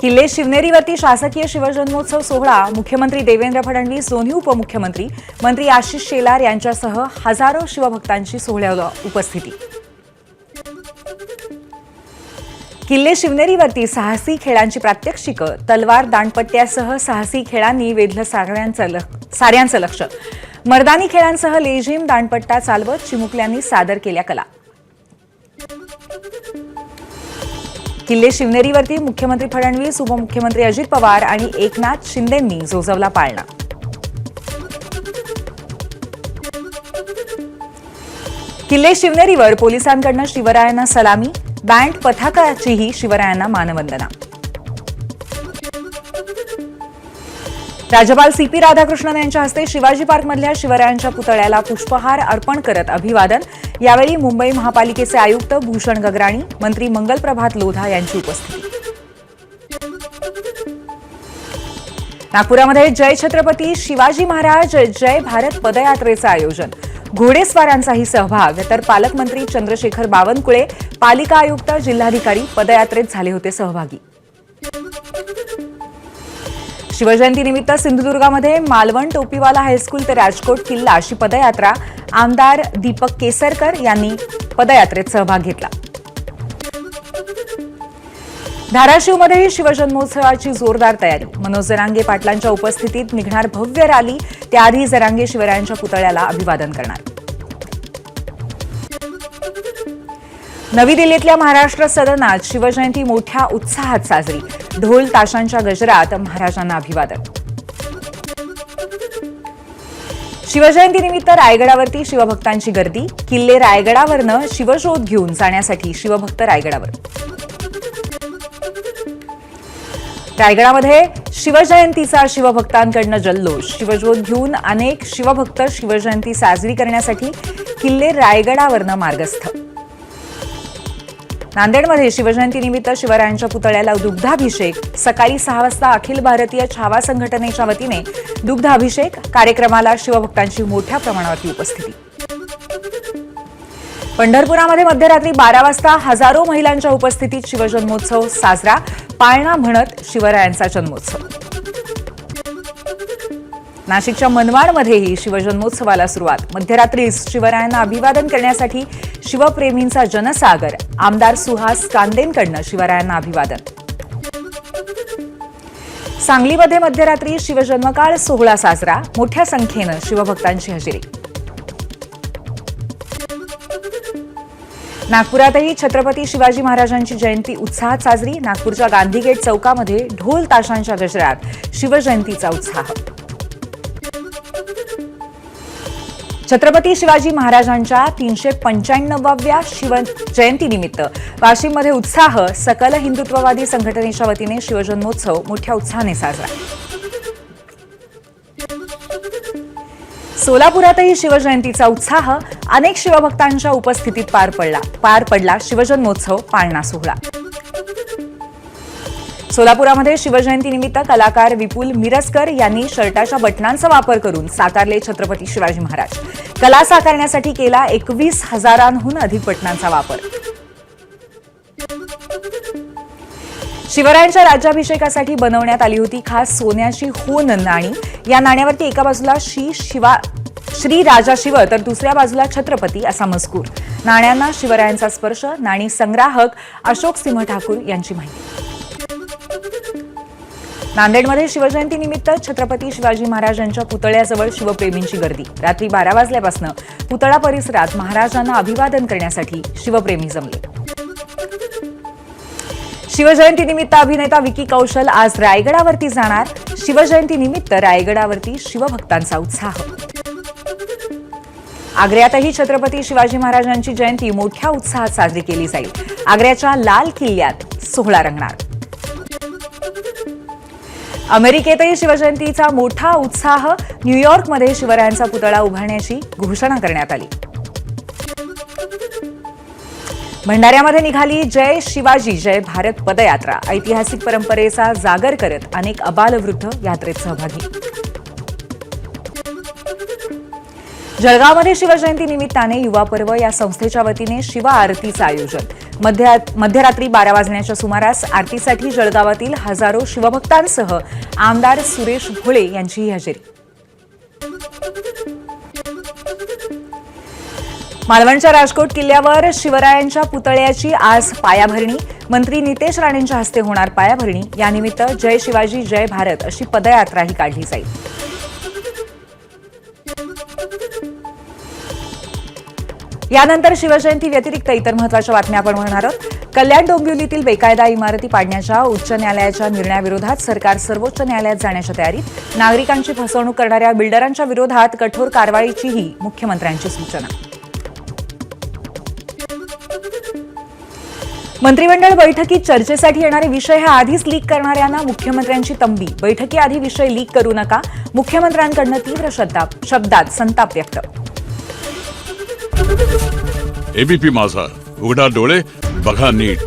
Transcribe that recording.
किल्ले शिवनेरीवरती शासकीय शिवजन्मोत्सव सोहळा मुख्यमंत्री देवेंद्र फडणवीस, दोन्ही उपमुख्यमंत्री मंत्री आशिष शेलार यांच्यासह हजारो शिवभक्तांची सोहळ्याला उपस्थिती। किल्ले शिवनेरीवरती साहसी खेळांची प्रात्यक्षिकं, तलवार दांडपट्ट्यासह साहसी खेळांनी वेधलं साऱ्यांचं लक्ष। मर्दानी खेळांसह लेझीम, दांडपट्टा चालवत चिमुकल्यांनी सादर केल्या कला। किल्ले शिवनेरीवरती मुख्यमंत्री फडणवीस, उपमुख्यमंत्री अजित पवार आणि एकनाथ शिंदेंनी जोजवला पाळणा। किल्ले शिवनेरीवर पोलिसांकडून शिवरायांना सलामी, बँड पथकाचीही शिवरायांना मानवंदना। राज्यपाल CP राधाकृष्णन यांच्या हस्ते शिवाजी पार्कमधल्या शिवरायांच्या पुतळ्याला पुष्पहार अर्पण करत अभिवादन। यावेळी मुंबई महापालिकेचे आयुक्त भूषण गगराणी, मंत्री मंगलप्रभात लोधा यांची उपस्थिती। नागपुरामध्ये जय छत्रपती शिवाजी महाराज जय भारत पदयात्रेचं आयोजन, घोडेस्वारांचाही सहभाग, तर पालकमंत्री चंद्रशेखर बावनकुळे, पालिका आयुक्त, जिल्हाधिकारी पदयात्रेत झाले होते सहभागी। शिवजयंतीनिमित्त सिंधुदुर्गामध्ये मालवण टोपीवाला हायस्कूल ते राजकोट किल्ला अशी पदयात्रा, आमदार दीपक केसरकर यांनी पदयात्रेत सहभाग घेतला। धाराशिवमध्येही शिवजन्मोत्सवाची जोरदार तयारी, मनोज जरांगे पाटलांच्या उपस्थितीत निघणार भव्य रॅली, त्याआधी जरांगे शिवरायांच्या पुतळ्याला अभिवादन करणार। नवी दिल्लीतल्या महाराष्ट्र सदनात शिवजयंती मोठ्या उत्साहात साजरी, ढोल ताशांच्या गजरात महाराजांना अभिवादन। शिवजयंतीनिमित्त रायगडावरती शिवभक्तांची गर्दी, किल्ले रायगडावरनं शिवज्योत घेऊन जाण्यासाठी शिवभक्त रायगडावर। रायगडामध्ये शिवजयंतीचा शिवभक्तांकडून जल्लोष, शिवज्योत घेऊन अनेक शिवभक्त शिवजयंती साजरी करण्यासाठी किल्ले रायगडावरनं मार्गस्थ। नांदेडमध्ये शिवजयंतीनिमित्त शिवरायांच्या पुतळ्याला दुग्धाभिषेक, सकाळी 6 वाजता अखिल भारतीय छावा संघटनेच्या वतीने दुग्धाभिषेक कार्यक्रमाला शिवभक्तांची मोठ्या प्रमाणावरती उपस्थिती। पंढरपुरामध्ये मध्यरात्री 12 वाजता हजारो महिलांच्या उपस्थितीत शिवजन्मोत्सव साजरा, पाळणा म्हणत शिवरायांचा जन्मोत्सव। नाशिकच्या मनमाडमध्येही शिवजन्मोत्सवाला सुरुवात, मध्यरात्रीच शिवरायांना अभिवादन करण्यासाठी शिवप्रेमींचा जनसागर, आमदार सुहास कांदेंकडून शिवरायांना अभिवादन। सांगलीमध्ये मध्यरात्री शिवजन्मकाळ सोहळा साजरा, मोठ्या संख्येनं शिवभक्तांची हजेरी। नागपुरातही छत्रपती शिवाजी महाराजांची जयंती उत्साहात साजरी, नागपूरच्या गांधीगेट चौकामध्ये ढोल ताशांच्या गजरात शिवजयंतीचा उत्साह। छत्रपती शिवाजी महाराजांच्या 395व्या शिवजयंतीनिमित्त वाशिममध्ये उत्साह, सकल हिंदुत्ववादी संघटनेच्या वतीने शिवजन्मोत्सव मोठ्या उत्साहाने साजरा। सोलापुरातही शिवजयंतीचा उत्साह, अनेक शिवभक्तांच्या उपस्थितीत पार पडला शिवजन्मोत्सव पाळणा सोहळा। सोलापुरामध्ये शिवजयंतीनिमित्त कलाकार विपुल मिरजकर यांनी शर्टाच्या बटनांचा वापर करून साकारले छत्रपती शिवाजी महाराज, कला साकारण्यासाठी केला 21,000हून अधिक बटनांचा वापर। शिवरायांच्या राज्याभिषेकासाठी बनवण्यात आली होती खास सोन्याची होन नाणी, या नाण्यावरती एका बाजूला श्री राजा शिव तर दुसऱ्या बाजूला छत्रपती असा मजकूर। नाण्यांना शिवरायांचा स्पर्श, नाणी संग्राहक अशोक सिंह ठाकूर यांची माहिती। नांदेडमध्ये शिवजयंतीनिमित्त छत्रपती शिवाजी महाराजांच्या पुतळ्याजवळ शिवप्रेमींची गर्दी, रात्री 12 वाजल्यापासून पुतळा परिसरात महाराजांना अभिवादन करण्यासाठी शिवप्रेमी जमले। शिवजयंतीनिमित्त अभिनेता विकी कौशल आज रायगडावरती जाणार, शिवजयंतीनिमित्त रायगडावरती शिवभक्तांचा उत्साह। आग्र्यातही छत्रपती शिवाजी महाराजांची जयंती मोठ्या उत्साहात साजरी केली जाईल, आग्र्याच्या लाल किल्ल्यात सोहळा रंगणार। अमेरिकेतही शिवजयंतीचा मोठा उत्साह, न्यूयॉर्कमध्ये शिवरायांचा पुतळा उभारण्याची घोषणा करण्यात आली। भंडाऱ्यामध्ये निघाली जय शिवाजी जय भारत पदयात्रा, ऐतिहासिक परंपरेचा जागर करत अनेक अबालवृद्ध यात्रेत सहभागी। जळगावमध्ये शिवजयंती निमित्ताने युवा पर्व या संस्थेच्या वतीने शिव आरतीचं आयोजन, मध्यरात्री 12 वाजण्याच्या सुमारास आरतीसाठी जळगावातील हजारो शिवभक्तांसह आमदार सुरेश भोळे यांचीही हजेरी. मालवणच्या राजकोट किल्ल्यावर शिवरायांच्या पुतळ्याची आज पायाभरणी. मंत्री नितेश राणेंच्या हस्ते होणार पायाभरणी. यानिमित्त जय शिवाजी जय भारत अशी पदयात्राही काढली जाईल. यानंतर शिवजयंती व्यतिरिक्त इतर महत्त्वाच्या बातम्या आपण पाहणार आहोत. कल्याण डोंबिवलीतील बेकायदा इमारती पाडण्याच्या उच्च न्यायालयाच्या निर्णयाविरोधात सरकार सर्वोच्च न्यायालयात जाण्याच्या तयारीत. नागरिकांची फसवणूक करणाऱ्या बिल्डरांच्या विरोधात कठोर कारवाईचीही मुख्यमंत्र्यांची सूचना. मंत्रिमंडळ बैठकीत चर्चेसाठी येणारे विषय हे आधीच लीक करणाऱ्यांना मुख्यमंत्र्यांची तंबी. बैठकीआधी विषय लीक करू नका. मुख्यमंत्र्यांकडून तीव्र शब्दात संताप व्यक्त. एबीपी माझा, उघडा डोळे बघा नीट.